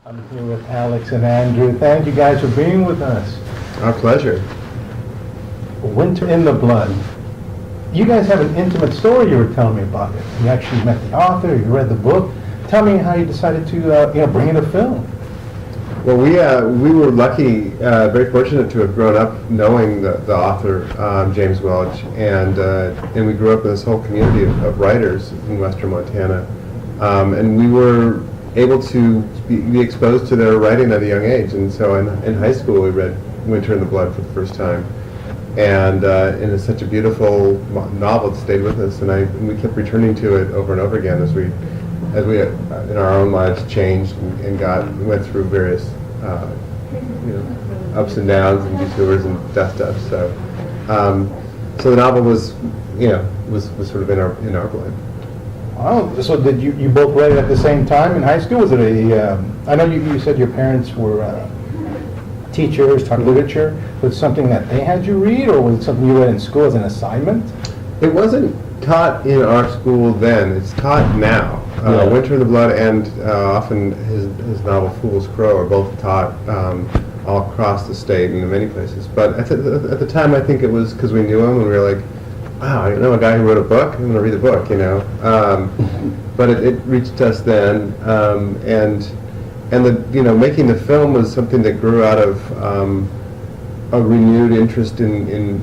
I'm here with Alex and Andrew. Thank you guys for being with us. Our pleasure. Winter in the Blood. You guys have an intimate story you were telling me about it. You actually met the author, you read the book. Tell me how you decided to bring it to film. Well, we were lucky, very fortunate to have grown up knowing the author, James Welch, and we grew up in this whole community of writers in western Montana. And we were able to be exposed to their writing at a young age. And so in high school we read Winter in the Blood for the first time. And it's such a beautiful novel that stayed with us, and we kept returning to it over and over again as we in our own lives changed and went through various ups and downs and detours and death steps. So the novel was sort of in our blood. Wow. So did you both read it at the same time in high school? Was it I know you said your parents were teachers, taught literature. Was it something that they had you read, or was it something you read in school as an assignment? It wasn't taught in our school then. It's taught now. Winter in the Blood and often his novel Fool's Crow are both taught all across the state and in many places. But at the time, I think it was because we knew him and we were like, wow, I know a guy who wrote a book. I'm going to read the book, But it reached us then, and making the film was something that grew out of a renewed interest in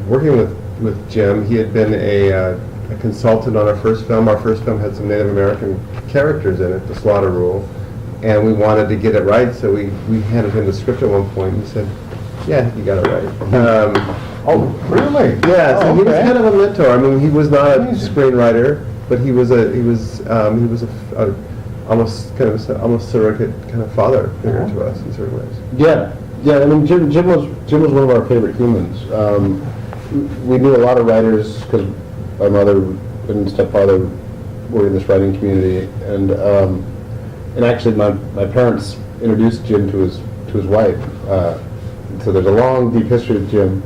working with Jim. He had been a consultant on our first film. Our first film had some Native American characters in it, The Slaughter Rule, and we wanted to get it right, so we handed him the script at one point and he said, yeah, you got it right. Oh, really? Yeah, so Oh, he was okay. kind of a mentor. I mean, he was not a screenwriter, but he was almost surrogate kind of father figure to us in certain ways. Yeah. I mean, Jim was one of our favorite humans. We knew a lot of writers because my mother and stepfather were in this writing community, and actually my parents introduced Jim to his wife. So there's a long, deep history of Jim.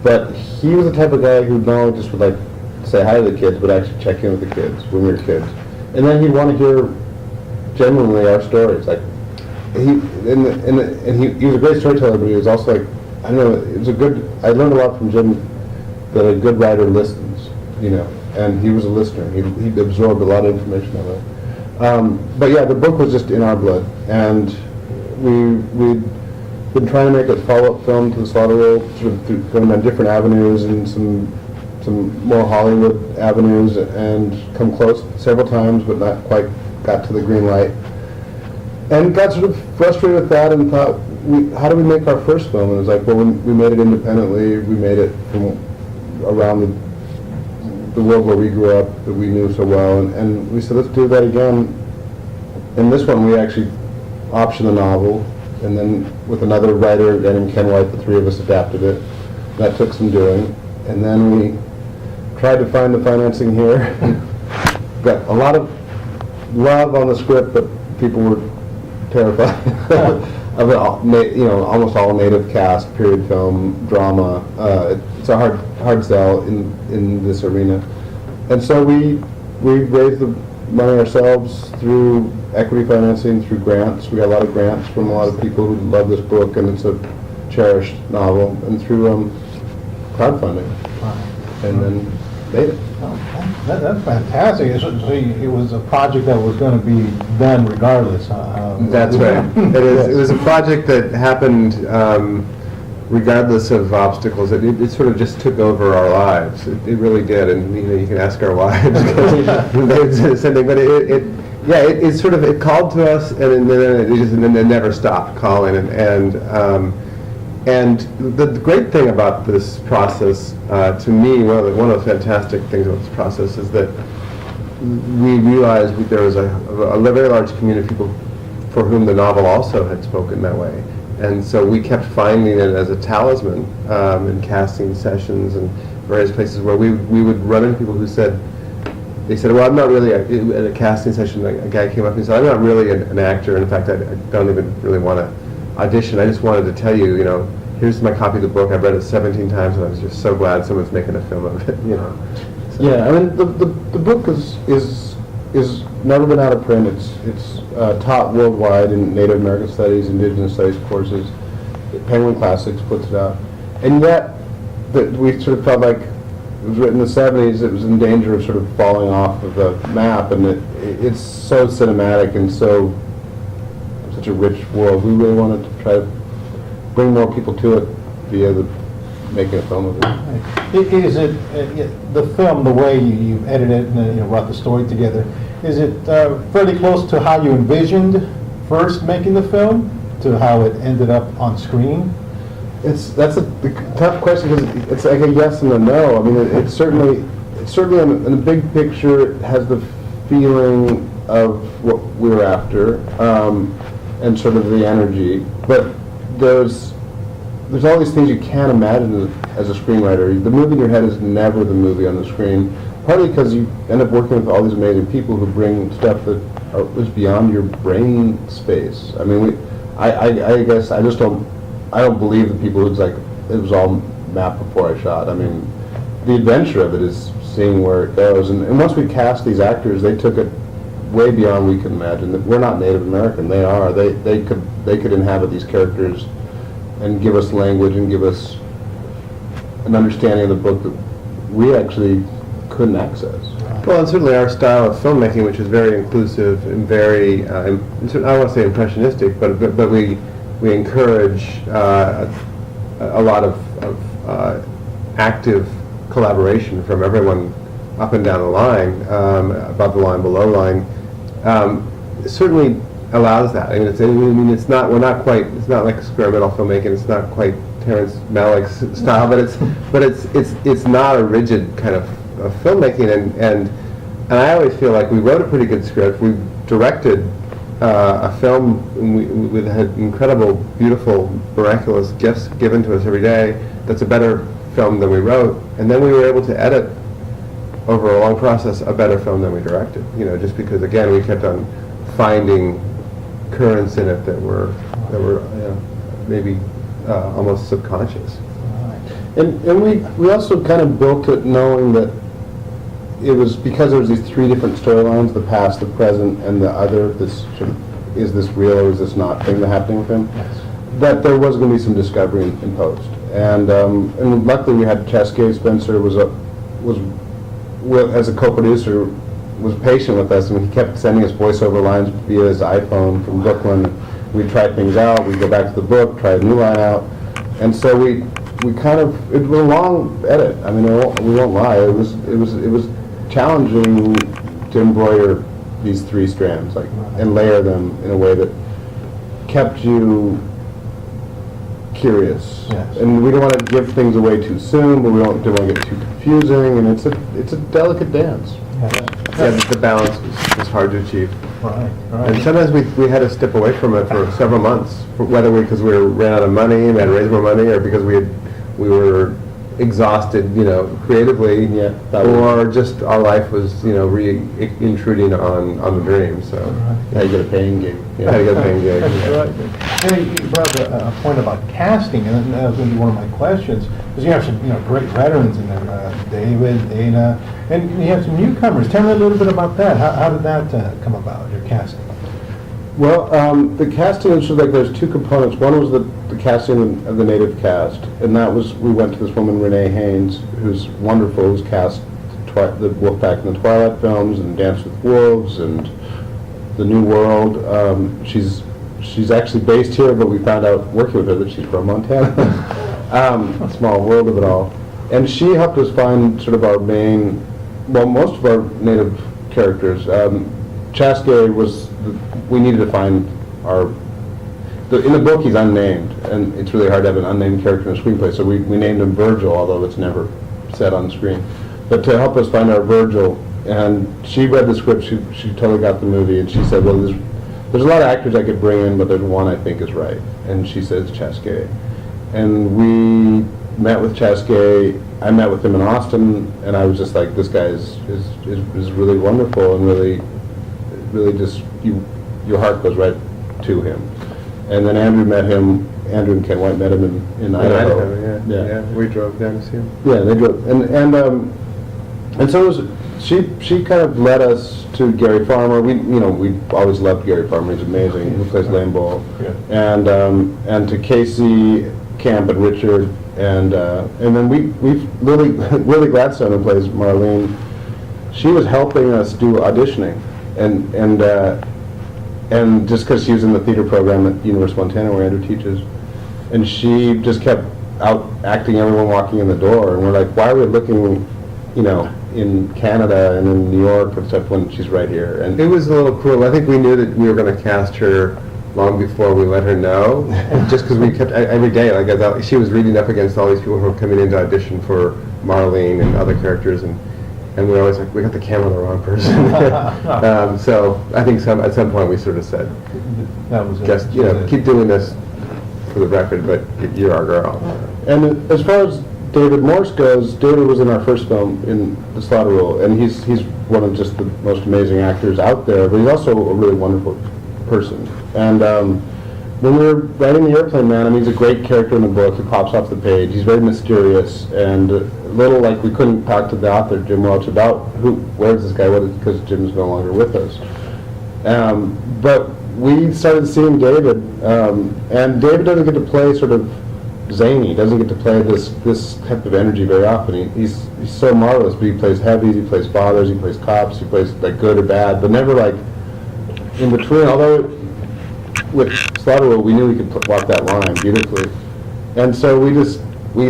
But he was the type of guy who not only just would say hi to the kids, but actually check in with the kids when we were kids. And then he'd want to hear genuinely our stories. He was a great storyteller, but he was also I learned a lot from Jim that a good writer listens, and he was a listener. He absorbed a lot of information of it. But yeah, the book was just in our blood, and we'd been trying to make a follow-up film to The Slaughter Rule, sort of going down different avenues and some more Hollywood avenues, and come close several times, but not quite got to the green light. And got sort of frustrated with that and thought, how do we make our first film? And it was like, well, we made it independently. We made it from around the world where we grew up, that we knew so well. And we said, let's do that again. In this one, we actually optioned the novel. And then with another writer, named Ken White, the three of us adapted it. That took some doing. And then we tried to find the financing here. Got a lot of love on the script, but people were terrified of it. Almost all native cast, period film, drama. It's a hard sell in this arena. And so we raised the money ourselves through equity financing, through grants. We got a lot of grants from a lot of people who love this book, and it's a cherished novel, and through crowdfunding. And then made it. Oh, that's fantastic. So it was a project that was going to be done regardless. That's right. It was a project that happened regardless of obstacles. It sort of just took over our lives. It really did, and you can ask our wives. They said but it called to us, and then it never stopped calling. And the great thing about this process, to me, one of the fantastic things about this process is that we realized there was a very large community of people for whom the novel also had spoken that way. And so we kept finding it as a talisman in casting sessions and various places where we would run into people who said, well, I'm not really, at a casting session, a guy came up and said, I'm not really an actor. In fact, I don't even really want to audition. I just wanted to tell you, here's my copy of the book. I've read it 17 times, and I was just so glad someone's making a film of it. So. Yeah, I mean, the book is never been out of print. It's taught worldwide in Native American Studies, Indigenous Studies courses. Penguin Classics puts it out. And yet, we sort of felt like it was written in the 70s, it was in danger of sort of falling off of the map, and it's so cinematic and so such a rich world. We really wanted to try to bring more people to it via making a film of it. Is it, the film, the way you edited it and brought the story together, is it fairly close to how you envisioned first making the film to how it ended up on screen? That's a tough question because it's like a yes and a no. I mean, it's certainly in the big picture, it has the feeling of what we were after, and sort of the energy. But there's all these things you can't imagine as a screenwriter. The movie in your head is never the movie on the screen, partly because you end up working with all these amazing people who bring stuff that is beyond your brain space. I mean, I guess I don't believe the people who's like, it was all mapped before I shot. I mean, the adventure of it is seeing where it goes. And once we cast these actors, they took it way beyond we could imagine. We're not Native American, they are. They could inhabit these characters and give us language and give us an understanding of the book that we actually couldn't access. Well, and certainly our style of filmmaking, which is very inclusive and very, I don't want to say impressionistic, but we encourage a lot of active collaboration from everyone up and down the line, above the line, below line. It certainly allows that. I mean, it's not like experimental filmmaking. It's not quite Terrence Malick's style, but it's not a rigid kind of filmmaking. And I always feel like we wrote a pretty good script. We directed a film, and we had incredible, beautiful, miraculous gifts given to us every day. That's a better film than we wrote, and then we were able to edit over a long process a better film than we directed. Just because again we kept on finding currents in it that were maybe almost subconscious. And we also kind of built it knowing that it was because there was these three different storylines: the past, the present, and the other. This sort of, is this real or is this not thing that happening with him? Yes. That there was going to be some discovery in post, and luckily we had Chesky Spencer was as a co-producer was patient with us, and he kept sending us voiceover lines via his iPhone from Brooklyn. We'd try things out. We'd go back to the book, try a new line out, and so we kind of, it was a long edit. I mean, we won't lie. It was challenging to embroider these three strands, and layer them in a way that kept you curious. Yes. And we don't want to give things away too soon, but we don't want to get too confusing. And it's a delicate dance. Yeah, the balance was hard to achieve. Right. And sometimes we had to step away from it for several months, whether because we ran out of money and had to raise more money, or because we were exhausted, creatively, or just our life was, intruding on the dream. So How you get a paying gig. I had to get a paying gig. That's right. You brought up a point about casting, and that was going to be one of my questions, because you have some great veterans in there, David, Dana, and you have some newcomers. Tell me a little bit about that. How did that come about, your casting? Well, the casting is sort of like there's two components. One was the casting of the native cast, and that was, we went to this woman, Renee Haynes, who's wonderful, who's cast the Wolfpack and the Twilight films, and Dance with Wolves, and The New World. She's actually based here, but we found out working with her that she's from Montana. Small world of it all. And she helped us find sort of most of our native characters. Chaske was, we needed to find in the book he's unnamed, and it's really hard to have an unnamed character in a screenplay, so we named him Virgil, although it's never said on screen. But to help us find our Virgil, and she read the script, she totally got the movie, and she said, well, there's a lot of actors I could bring in, but there's one I think is right, and she says Chaske. And we met with Chaske. I met with him in Austin, and I was just like, this guy is really wonderful, and really just, your heart goes right to him. And then Andrew and Ken White met him in Idaho. Yeah. We drove down to see him. Yeah, they drove, and so she kind of led us to Gary Farmer. We always loved Gary Farmer. He's amazing. He plays Lane Bull. Yeah. And to Casey Camp and Richard, and then we've Lily Gladstone, who plays Marlene. She was helping us do auditioning, and just because she was in the theater program at University of Montana where Andrew teaches, and she just kept out acting everyone walking in the door, and we're like, why are we looking, in Canada and in New York and stuff when she's right here? And It was a little cool. I think we knew that we were going to cast her long before we let her know, just because we kept every day, like I thought, she was reading up against all these people who were coming in to audition for Marlene and other characters, and we were always like, we got the camera on the wrong person. So I think at some point we sort of said, That was just keep doing this for the record, but you're our girl. And as far as David Morse goes, David was in our first film, in The Slaughter Rule, and he's one of just the most amazing actors out there, but he's also a really wonderful person. And when we were writing The Airplane Man, I mean, he's a great character in the book. He pops off the page. He's very mysterious, and a little like we couldn't talk to the author, Jim Welch, about where's this guy, because Jim's no longer with us. But we started seeing David, and David doesn't get to play sort of zany. He doesn't get to play this type of energy very often. He's so marvelous, but he plays heavies, he plays fathers, he plays cops, he plays like good or bad, but never like in between. Although with Slaughter Rule, we knew we could walk that line beautifully, and so we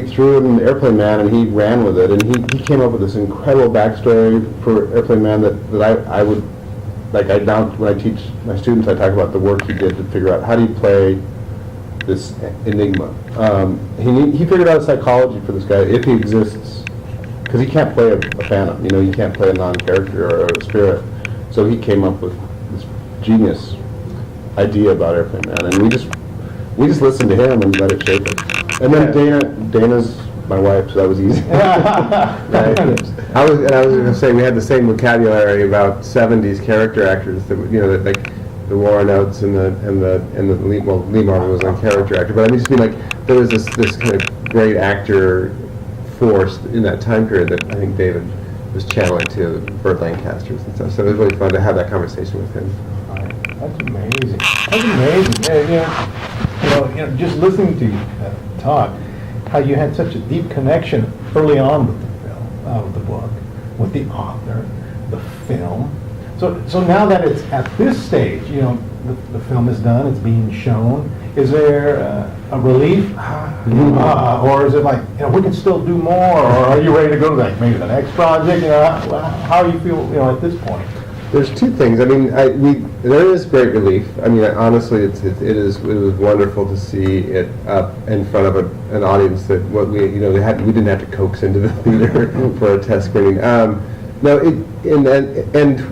threw him in Airplane Man, and he ran with it, and he came up with this incredible backstory for Airplane Man that I would like. When I teach my students, I talk about the work he did to figure out how do you play this enigma. He figured out psychology for this guy, if he exists, because he can't play a phantom, you can't play a non-character or a spirit. So he came up with this genius idea about Airplane Man, and we just listened to him and let it shape us. And then Dana's my wife, so that was easy. Right. I was going to say we had the same vocabulary about 70s character actors that that like the Warren Oates and the Lee Marvin was on character actor, but I mean just mean like there was this kind of great actor force in that time period that I think David was channeling to Burt Lancasters and stuff. So it was really fun to have that conversation with him. That's amazing. That's amazing. Yeah, just listening to you talk, how you had such a deep connection early on with the film, with the book, with the author, the film. So now that it's at this stage, the film is done, it's being shown. Is there a relief, or is it like we can still do more, or are you ready to go to maybe the next project? How do you feel at this point? There's two things. I mean, there is great relief. I mean, honestly, it was wonderful to see it up in front of an audience that we didn't have to coax into the theater for a test screening. And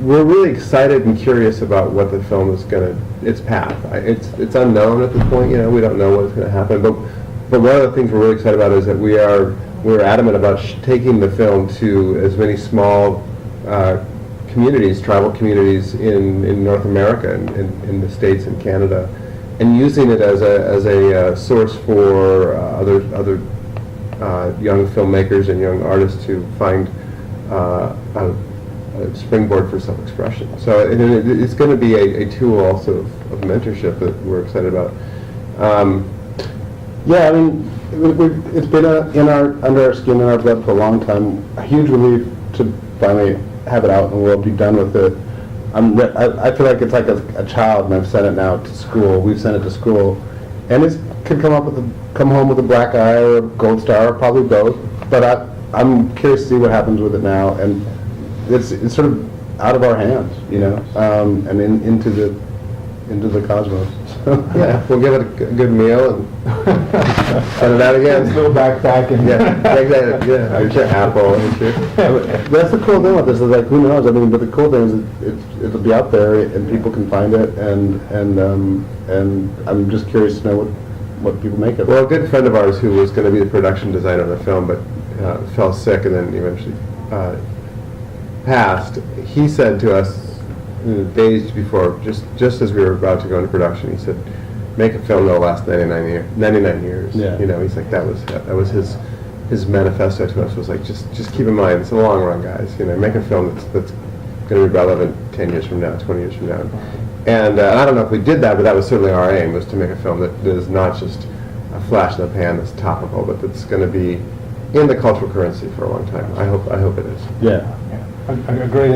we're really excited and curious about what the film is its path. It's unknown at this point. We don't know what's going to happen. But one of the things we're really excited about is that we're adamant about taking the film to as many small tribal communities in North America and in the States and Canada, and using it as a source for other young filmmakers and young artists to find a springboard for self-expression. So it's going to be a tool also of mentorship that we're excited about. Yeah, I mean, it's been under our skin and our blood for a long time. A huge relief to finally have it out in the world, be done with it. I feel like it's like a child, and I've sent it now to school. We've sent it to school, and it could come home with a black eye or a gold star, or probably both. But I'm curious to see what happens with it now, and it's sort of out of our hands, and into the cosmos. Yeah, we'll give it a good meal and send it out again. Nice little backpack and I'm sure Apple. That's the cool thing about this, is like, who knows? I mean, but the cool thing is it'll be out there and people can find it, and I'm just curious to know what people make of it. Well, a good friend of ours who was going to be the production designer of the film, but fell sick and then eventually passed. He said to us in the days before, just as we were about to go into production, he said, "Make a film that'll last 99 years." Yeah. He's like that was his manifesto to us was like, just keep in mind, it's a long run, guys. You know, make a film that's going to be relevant 10 years from now, 20 years from now. And I don't know if we did that, but that was certainly our aim, was to make a film that is not just a flash in the pan that's topical, but that's going to be in the cultural currency for a long time. I hope it is. Yeah. A great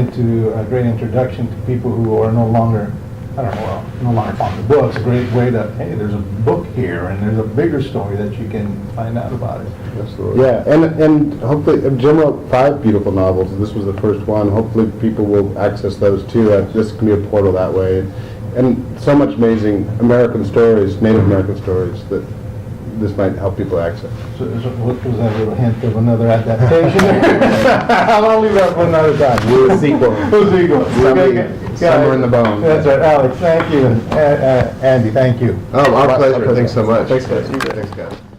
introduction to people who are no longer, I don't know, well, no longer fond of books. A great way that, hey, there's a book here and there's a bigger story that you can find out about it. Absolutely. Yeah, and hopefully, Jim wrote 5 beautiful novels, and this was the first one. Hopefully people will access those too. This can be a portal that way. And so much amazing American stories, Native American stories, that this might help people access. So what was that little hint of another adaptation? I'll leave that for another time. A sequel. A sequel. Somewhere in the bone. That's right. Alex, thank you. And Andy, thank you. Oh, our pleasure. pleasure. Thanks so much. Thanks, guys. Thanks, guys.